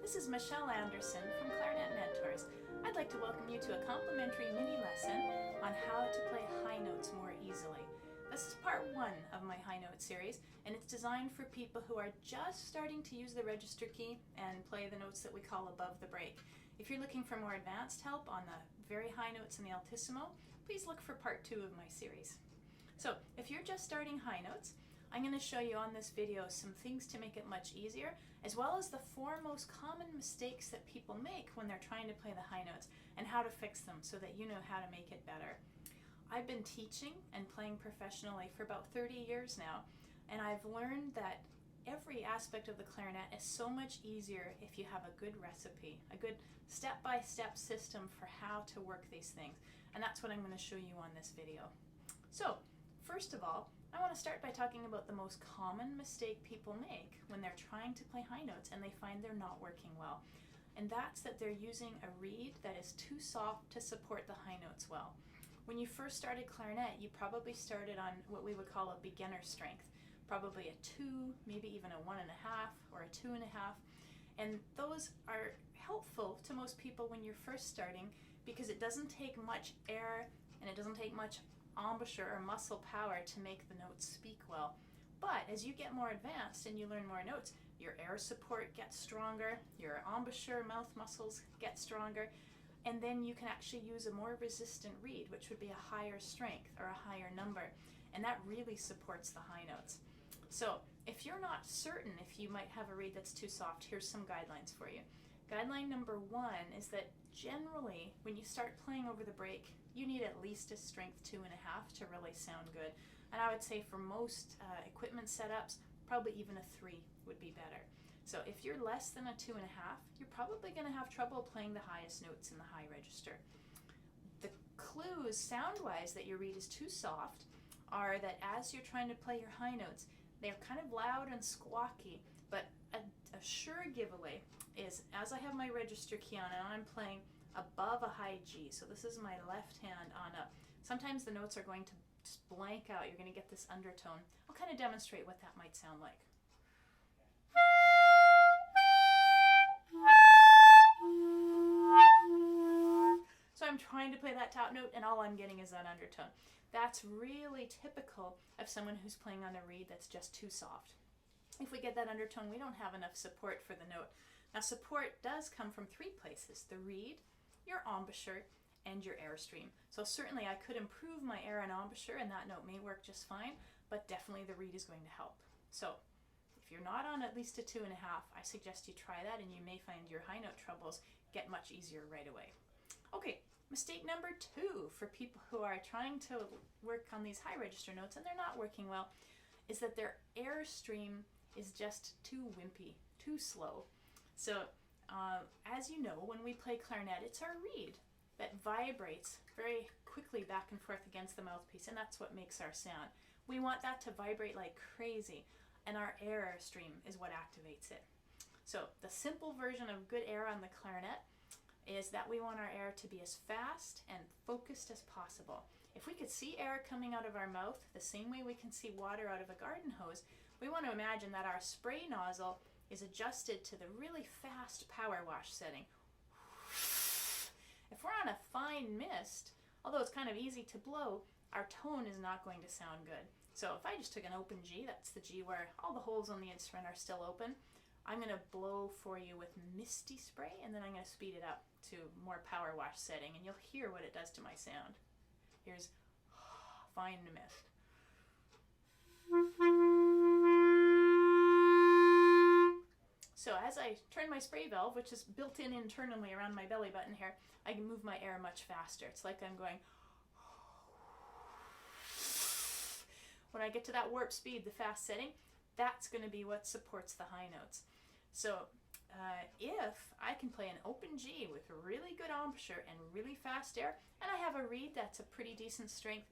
This is Michelle Anderson from Clarinet Mentors. I'd like to welcome you to a complimentary mini lesson on how to play high notes more easily. This is part one of my high note series, and it's designed for people who are just starting to use the register key and play the notes that we call above the break. If you're looking for more advanced help on the very high notes and the altissimo, please look for part two of my series. So if you're just starting high notes, I'm going to show you on this video some things to make it much easier, as well as the four most common mistakes that people make when they're trying to play the high notes and how to fix them so that you know how to make it better. I've been teaching and playing professionally for about 30 years now, and I've learned that every aspect of the clarinet is so much easier if you have a good recipe, a good step-by-step system for how to work these things, and that's what I'm going to show you on this video. So, first of all, I want to start by talking about the most common mistake people make when they're trying to play high notes and they find they're not working well. And that's that they're using a reed that is too soft to support the high notes well. When you first started clarinet, you probably started on what we would call a beginner strength, probably a 2, maybe even a 1.5 or a 2.5. And those are helpful to most people when you're first starting because it doesn't take much air and it doesn't take much embouchure or muscle power to make the notes speak well. But as you get more advanced and you learn more notes, your air support gets stronger, your embouchure mouth muscles get stronger, and then you can actually use a more resistant reed, which would be a higher strength or a higher number, and that really supports the high notes. So if you're not certain if you might have a reed that's too soft, here's some guidelines for you. Guideline number 1 is that generally when you start playing over the break, you need at least a strength 2.5 to really sound good. And I would say for most equipment setups, probably even a 3 would be better. So if you're less than a 2.5, you're probably going to have trouble playing the highest notes in the high register. The clues sound-wise that your reed is too soft are that as you're trying to play your high notes, they're kind of loud and squawky, but a sure giveaway is as I have my register key on and I'm playing above a high G, so this is my left hand on up. Sometimes the notes are going to just blank out. You're going to get this undertone. I'll kind of demonstrate what that might sound like. So I'm trying to play that top note and all I'm getting is that undertone. That's really typical of someone who's playing on a reed that's just too soft. If we get that undertone, we don't have enough support for the note. Now support does come from 3 places: the reed, your embouchure, and your airstream. So certainly I could improve my air and embouchure and that note may work just fine, but definitely the reed is going to help. So if you're not on at least a 2.5, I suggest you try that and you may find your high note troubles get much easier right away. Okay, mistake number 2 for people who are trying to work on these high register notes and they're not working well is that their airstream is just too wimpy, too slow. So as you know, when we play clarinet, it's our reed that vibrates very quickly back and forth against the mouthpiece, and that's what makes our sound. We want that to vibrate like crazy, and our air stream is what activates it. So the simple version of good air on the clarinet is that we want our air to be as fast and focused as possible. If we could see air coming out of our mouth the same way we can see water out of a garden hose, we want to imagine that our spray nozzle is adjusted to the really fast power wash setting. If we're on a fine mist, although it's kind of easy to blow, our tone is not going to sound good. So if I just took an open G, that's the G where all the holes on the instrument are still open, I'm going to blow for you with misty spray, and then I'm going to speed it up to more power wash setting, and you'll hear what it does to my sound. Here's fine mist. So as I turn my spray valve, which is built in internally around my belly button here, I can move my air much faster. It's like I'm going. When I get to that warp speed, the fast setting, that's going to be what supports the high notes. So if I can play an open G with really good embouchure and really fast air, and I have a reed that's a pretty decent strength,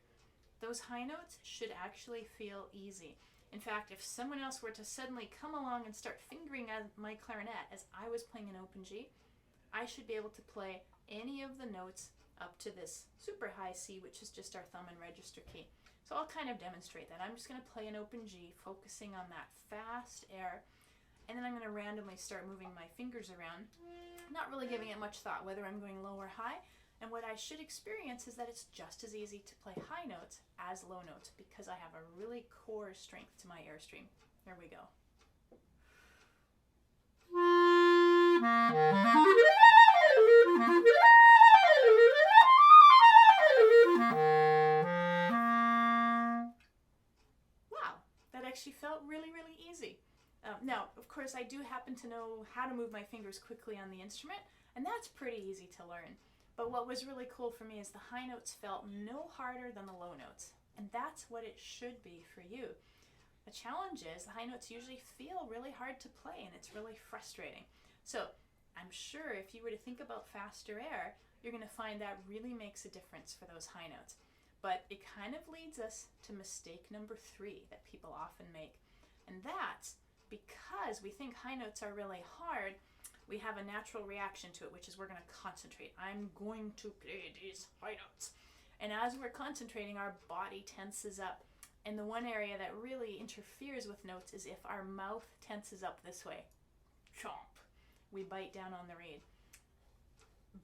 those high notes should actually feel easy. In fact, if someone else were to suddenly come along and start fingering at my clarinet as I was playing an open G, I should be able to play any of the notes up to this super high C, which is just our thumb and register key. So I'll kind of demonstrate that. I'm just going to play an open G, focusing on that fast air, and then I'm going to randomly start moving my fingers around, not really giving it much thought whether I'm going low or high. And what I should experience is that it's just as easy to play high notes as low notes because I have a really core strength to my airstream. Here we go. Wow, that actually felt really, really easy. Now, of course, I do happen to know how to move my fingers quickly on the instrument, and that's pretty easy to learn. But what was really cool for me is the high notes felt no harder than the low notes, and that's what it should be for you. The challenge is the high notes usually feel really hard to play, and it's really frustrating. So I'm sure if you were to think about faster air, you're going to find that really makes a difference for those high notes. But it kind of leads us to mistake number 3 that people often make. And that's because we think high notes are really hard, we have a natural reaction to it, which is we're going to concentrate. I'm going to play these high notes. And as we're concentrating, our body tenses up. And the one area that really interferes with notes is if our mouth tenses up this way. Chomp. We bite down on the reed.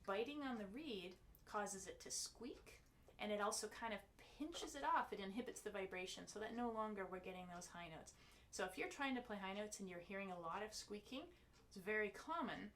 Biting on the reed causes it to squeak, and it also kind of pinches it off. It inhibits the vibration so that no longer we're getting those high notes. So if you're trying to play high notes and you're hearing a lot of squeaking, it's very common.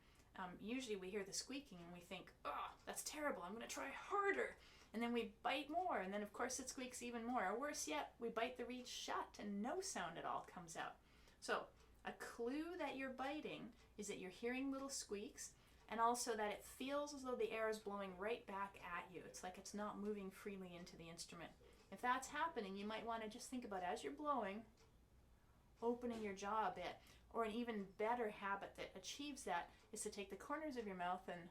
Usually we hear the squeaking and we think, oh, that's terrible, I'm going to try harder. And then we bite more, and then of course it squeaks even more. Or worse yet, we bite the reed shut and no sound at all comes out. So a clue that you're biting is that you're hearing little squeaks, and also that it feels as though the air is blowing right back at you. It's like it's not moving freely into the instrument. If that's happening, you might want to just think about, as you're blowing, opening your jaw a bit. Or an even better habit that achieves that is to take the corners of your mouth and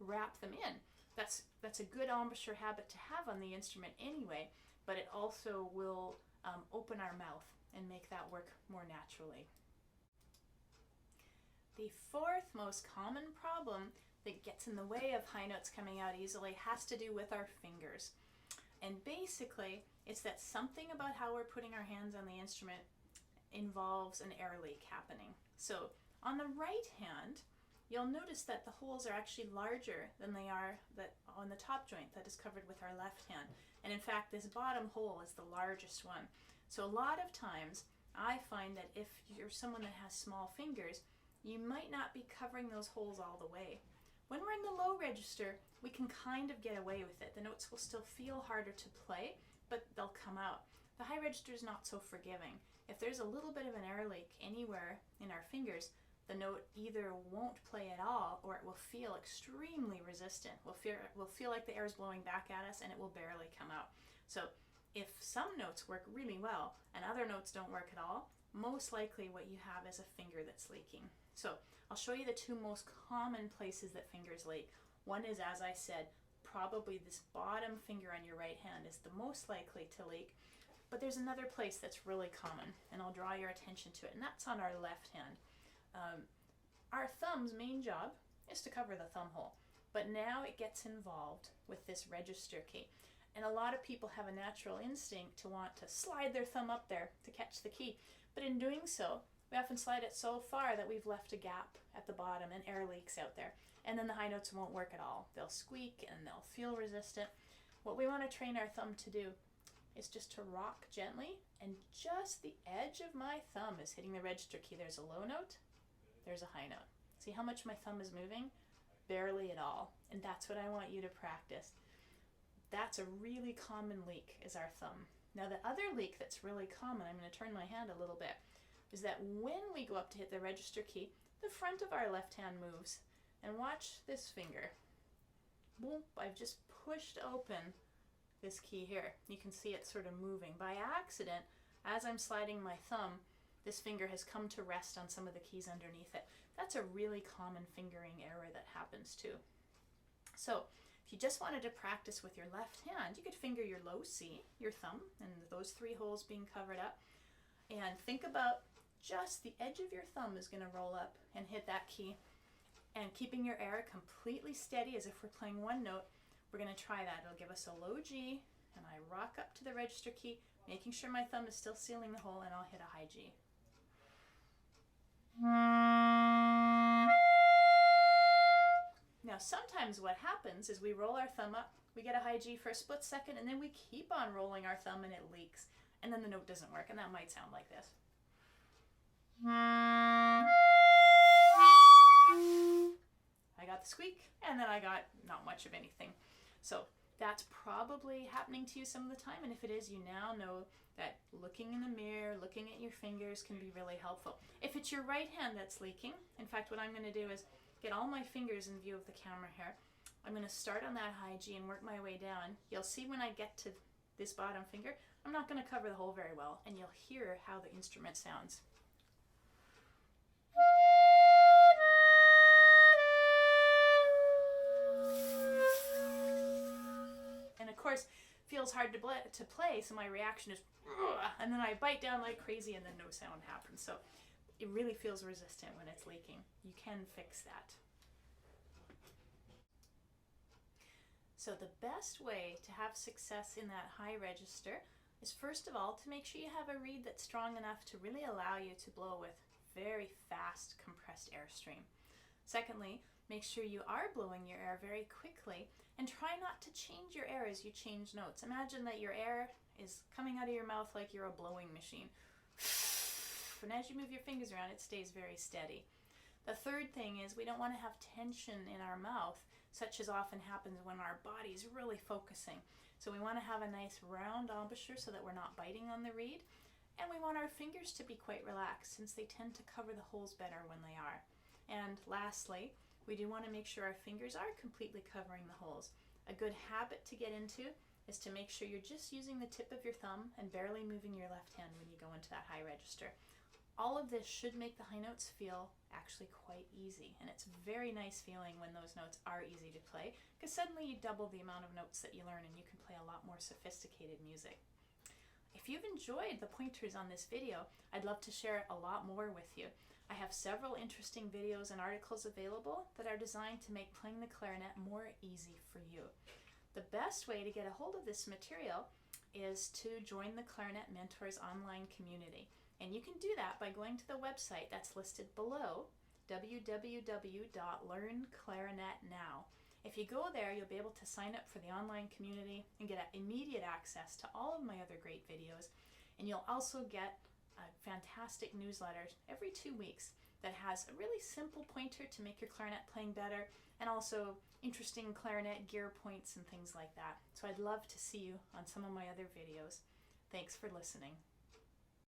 wrap them in. That's a good embouchure habit to have on the instrument anyway, but it also will open our mouth and make that work more naturally. The 4th most common problem that gets in the way of high notes coming out easily has to do with our fingers. And basically, it's that something about how we're putting our hands on the instrument involves an air leak happening. So on the right hand, you'll notice that the holes are actually larger than they are on the top joint that is covered with our left hand. And in fact, this bottom hole is the largest one. So a lot of times, I find that if you're someone that has small fingers, you might not be covering those holes all the way. When we're in the low register, we can kind of get away with it. The notes will still feel harder to play, but they'll come out. The high register is not so forgiving. If there's a little bit of an air leak anywhere in our fingers, the note either won't play at all or it will feel extremely resistant. We'll feel like the air is blowing back at us and it will barely come out. So if some notes work really well and other notes don't work at all, most likely what you have is a finger that's leaking. So I'll show you the 2 most common places that fingers leak. One is, as I said, probably this bottom finger on your right hand is the most likely to leak. But there's another place that's really common, and I'll draw your attention to it, and that's on our left hand. Our thumb's main job is to cover the thumb hole, but now it gets involved with this register key. And a lot of people have a natural instinct to want to slide their thumb up there to catch the key, but in doing so, we often slide it so far that we've left a gap at the bottom and air leaks out there. And then the high notes won't work at all. They'll squeak and they'll feel resistant. What we want to train our thumb to do is just to rock gently, and just the edge of my thumb is hitting the register key. There's a low note, there's a high note. See how much my thumb is moving? Barely at all. And that's what I want you to practice. That's a really common leak, is our thumb. Now the other leak that's really common, I'm going to turn my hand a little bit, is that when we go up to hit the register key, the front of our left hand moves. And watch this finger. Boom, I've just pushed open this key here. You can see it sort of moving. By accident, as I'm sliding my thumb, this finger has come to rest on some of the keys underneath it. That's a really common fingering error that happens too. So if you just wanted to practice with your left hand, you could finger your low C, your thumb, and those 3 holes being covered up. And think about just the edge of your thumb is going to roll up and hit that key. And keeping your air completely steady as if we're playing one note, we're going to try that. It'll give us a low G, and I rock up to the register key, making sure my thumb is still sealing the hole, and I'll hit a high G. Now sometimes what happens is we roll our thumb up, we get a high G for a split second, and then we keep on rolling our thumb and it leaks. And then the note doesn't work, and that might sound like this. I got the squeak, and then I got not much of anything. So that's probably happening to you some of the time, and if it is, you now know that looking in the mirror, looking at your fingers can be really helpful. If it's your right hand that's leaking, in fact, what I'm going to do is get all my fingers in view of the camera here. I'm going to start on that high G and work my way down. You'll see when I get to this bottom finger, I'm not going to cover the hole very well, and you'll hear how the instrument sounds. And of course, feels hard to play, so my reaction is, and then I bite down like crazy and then no sound happens. So it really feels resistant when it's leaking. You can fix that. So the best way to have success in that high register is, first of all, to make sure you have a reed that's strong enough to really allow you to blow with very fast compressed airstream. Secondly, make sure you are blowing your air very quickly, and try not to change your air as you change notes. Imagine that your air is coming out of your mouth like you're a blowing machine. And as you move your fingers around, it stays very steady. The third thing is we don't want to have tension in our mouth, such as often happens when our body's really focusing. So we want to have a nice round embouchure so that we're not biting on the reed. And we want our fingers to be quite relaxed, since they tend to cover the holes better when they are. And lastly, we do want to make sure our fingers are completely covering the holes. A good habit to get into is to make sure you're just using the tip of your thumb and barely moving your left hand when you go into that high register. All of this should make the high notes feel actually quite easy, and it's a very nice feeling when those notes are easy to play, because suddenly you double the amount of notes that you learn and you can play a lot more sophisticated music. If you've enjoyed the pointers on this video, I'd love to share a lot more with you. I have several interesting videos and articles available that are designed to make playing the clarinet more easy for you. The best way to get a hold of this material is to join the Clarinet Mentors online community. And you can do that by going to the website that's listed below, www.learnclarinetnow. If you go there, you'll be able to sign up for the online community and get immediate access to all of my other great videos. And you'll also get a fantastic newsletter every 2 weeks that has a really simple pointer to make your clarinet playing better, and also interesting clarinet gear points and things like that. So I'd love to see you on some of my other videos. Thanks for listening.